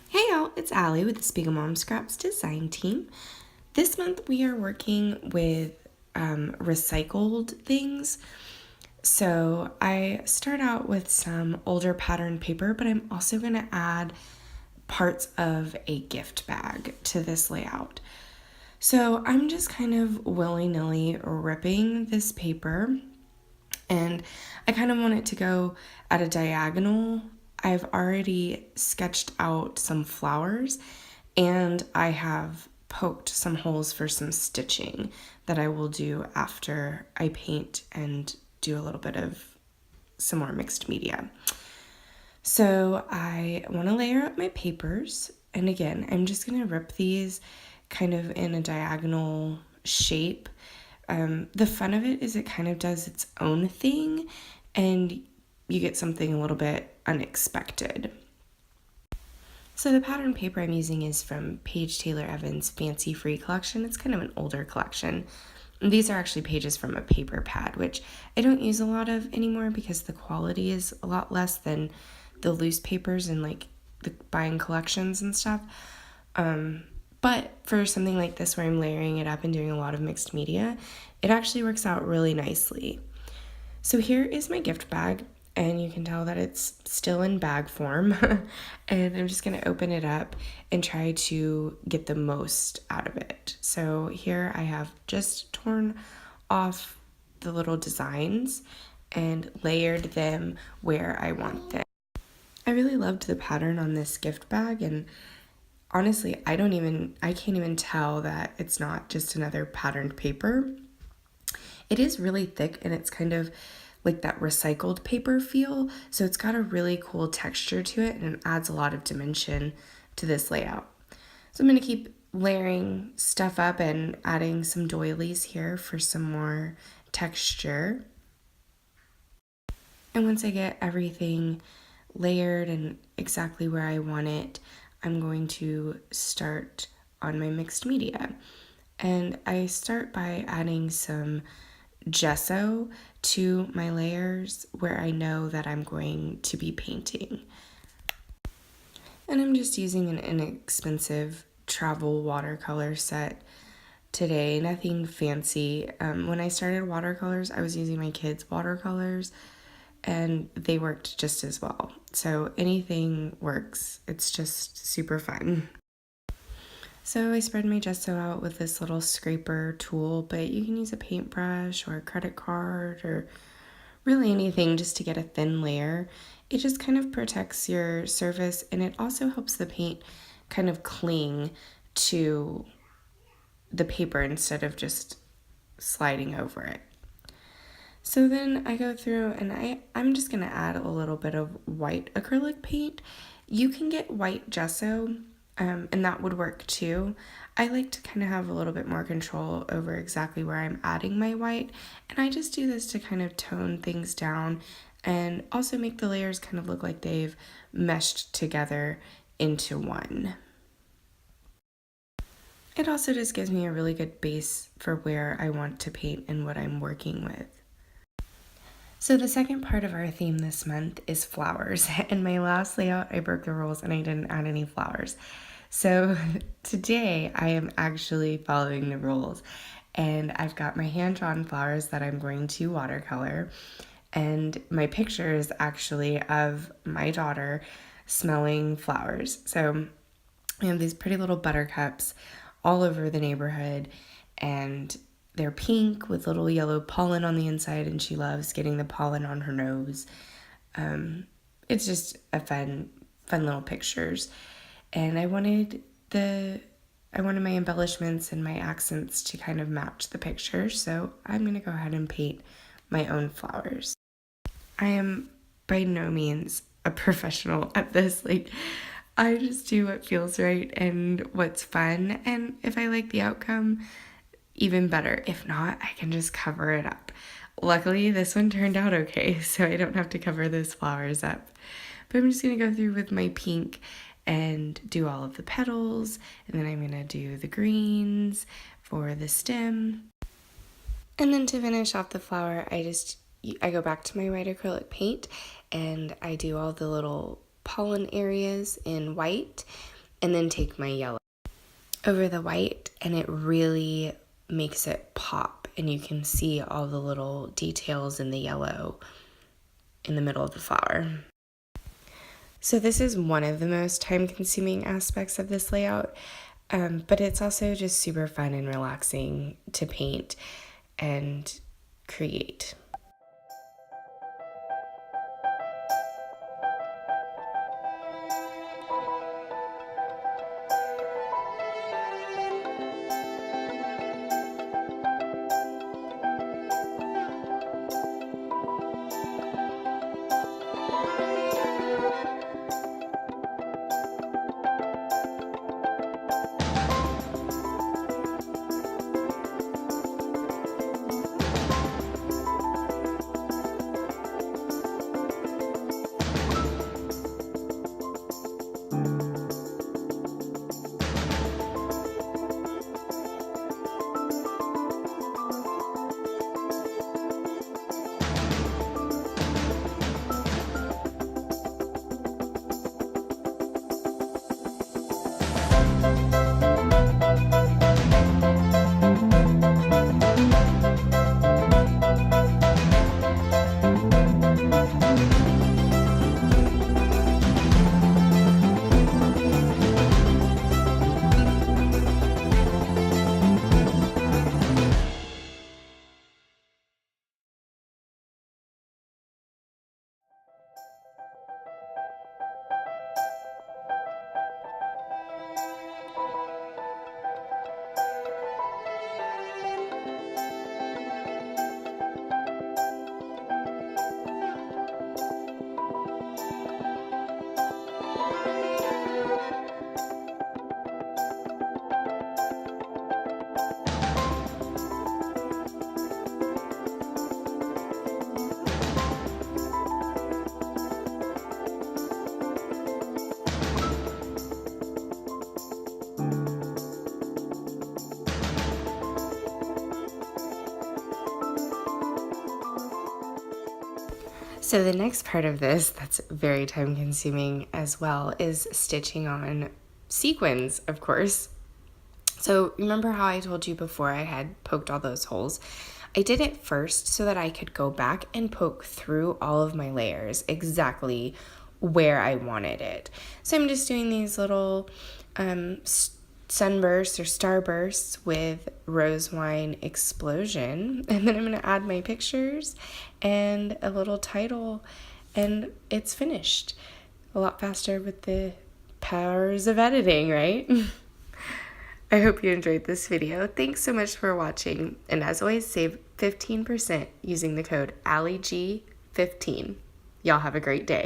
Hey y'all, it's Allie with the Spiegel Mom Scraps design team. This month we are working with recycled things. So I start out with some older pattern paper, but I'm also going to add parts of a gift bag to this layout. So I'm just kind of willy-nilly ripping this paper, and I kind of want it to go at a diagonal. I've already sketched out some flowers and I have poked some holes for some stitching that I will do after I paint and do a little bit of some more mixed media. So I want to layer up my papers, and again, I'm just going to rip these kind of in a diagonal shape. The fun of it is it kind of does its own thing, and you get something a little bit unexpected. So the pattern paper I'm using is from Paige Taylor Evans' Fancy Free collection. It's kind of an older collection. These are actually pages from a paper pad, which I don't use a lot of anymore because the quality is a lot less than the loose papers and like the buying collections and stuff. But for something like this where I'm layering it up and doing a lot of mixed media, it actually works out really nicely. So here is my gift bag, and you can tell that it's still in bag form. And I'm just going to open it up and try to get the most out of it. So here I have just torn off the little designs and layered them where I want them. I really loved the pattern on this gift bag, and honestly, I can't even tell that it's not just another patterned paper. It is really thick and it's kind of like that recycled paper feel, so it's got a really cool texture to it and it adds a lot of dimension to this layout. So I'm going to keep layering stuff up and adding some doilies here for some more texture. And once I get everything layered and exactly where I want it, I'm going to start on my mixed media. And I start by adding some gesso to my layers where I know that I'm going to be painting. And I'm just using an inexpensive travel watercolor set today, nothing fancy. When I started watercolors, I was using my kids' watercolors and they worked just as well. So anything works. It's just super fun. So I spread my gesso out with this little scraper tool, but you can use a paintbrush or a credit card or really anything just to get a thin layer. It just kind of protects your surface, and it also helps the paint kind of cling to the paper instead of just sliding over it. So then I go through and I'm just going to add a little bit of white acrylic paint. You can get white gesso, and that would work too. I like to kind of have a little bit more control over exactly where I'm adding my white, and I just do this to kind of tone things down and also make the layers kind of look like they've meshed together into one. It also just gives me a really good base for where I want to paint and what I'm working with. So the second part of our theme this month is flowers. In my last layout, I broke the rules and I didn't add any flowers. So today I am actually following the rules, and I've got my hand-drawn flowers that I'm going to watercolor, and my picture is actually of my daughter smelling flowers. So I have these pretty little buttercups all over the neighborhood, and they're pink with little yellow pollen on the inside, and she loves getting the pollen on her nose. It's just a fun little pictures. And I wanted my embellishments and my accents to kind of match the picture, so I'm going to go ahead and paint my own flowers. I am by no means a professional at this. I just do what feels right and what's fun, and if I like the outcome, even better. If not, I can just cover it up. Luckily, this one turned out okay, so I don't have to cover those flowers up. But I'm just going to go through with my pink and do all of the petals, and then I'm going to do the greens for the stem. And then to finish off the flower, I go back to my white acrylic paint and I do all the little pollen areas in white. and then take my yellow over the white, and it really makes it pop, and you can see all the little details in the yellow in the middle of the flower. So this is one of the most time-consuming aspects of this layout, but it's also just super fun and relaxing to paint and create. So the next part of this that's very time consuming as well is stitching on sequins, of course. So remember how I told you before I had poked all those holes? I did it first so that I could go back and poke through all of my layers exactly where I wanted it. So I'm just doing these little sunbursts or starbursts with Rose Wine Explosion, and then I'm going to add my pictures and a little title, and it's finished. A lot faster with the powers of editing, right? I hope you enjoyed this video. Thanks so much for watching, and as always, save 15% using the code AllieG15. Y'all have a great day.